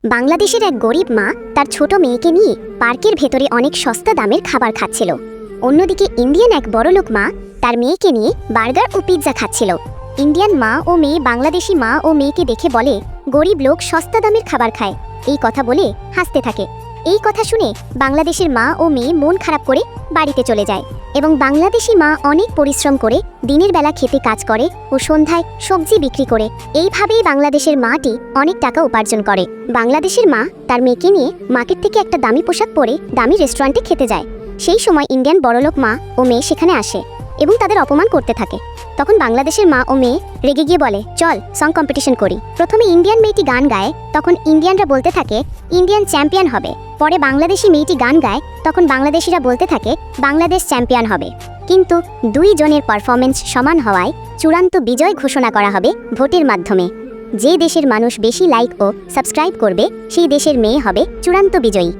বাংলাদেশের এক গরিব মা তার ছোট মেয়েকে নিয়ে পার্কের ভেতরে অনেক সস্তা দামের খাবার খাচ্ছিল। অন্যদিকে ইন্ডিয়ান এক বড়লোক মা তার মেয়েকে নিয়ে বার্গার ও পিৎজা খাচ্ছিল। ইন্ডিয়ান মা ও মেয়ে বাংলাদেশি মা ও মেয়েকে দেখে বলে, গরিব লোক সস্তা দামের খাবার খায়। এই কথা বলে হাসতে থাকে। এই কথা শুনে বাংলাদেশের মা ও মেয়ে মন খারাপ করে বাড়িতে চলে যায় এবং বাংলাদেশি মা অনেক পরিশ্রম করে দিনের বেলা খেতে কাজ করে ও সন্ধ্যায় সবজি বিক্রি করে। এইভাবেই বাংলাদেশের মাটি অনেক টাকা উপার্জন করে। বাংলাদেশের মা তার মেয়েকে নিয়ে মার্কেট থেকে একটা দামি পোশাক পরে দামি রেস্টুরেন্টে খেতে যায়। সেই সময় ইন্ডিয়ান বড়লোক মা ও মেয়ে সেখানে আসে এবং তাদের অপমান করতে থাকে। তখন বাংলাদেশের মা ও মেয়ে রেগে গিয়ে বলে, চল সং কম্পিটিশন করি। প্রথমে ইন্ডিয়ান মেয়েটি গান গায়, তখন ইন্ডিয়ানরা বলতে থাকে ইন্ডিয়ান চ্যাম্পিয়ন হবে। পরে বাংলাদেশি মেয়েটি গান গায়, তখন বাংলাদেশিরা বলতে থাকে বাংলাদেশ চ্যাম্পিয়ন হবে। কিন্তু দুই জনের পারফরমেন্স সমান হওয়ায় চূড়ান্ত বিজয় ঘোষণা করা হবে ভোটের মাধ্যমে। যে দেশের মানুষ বেশি লাইক ও সাবস্ক্রাইব করবে সেই দেশের মেয়ে হবে চূড়ান্ত বিজয়ী।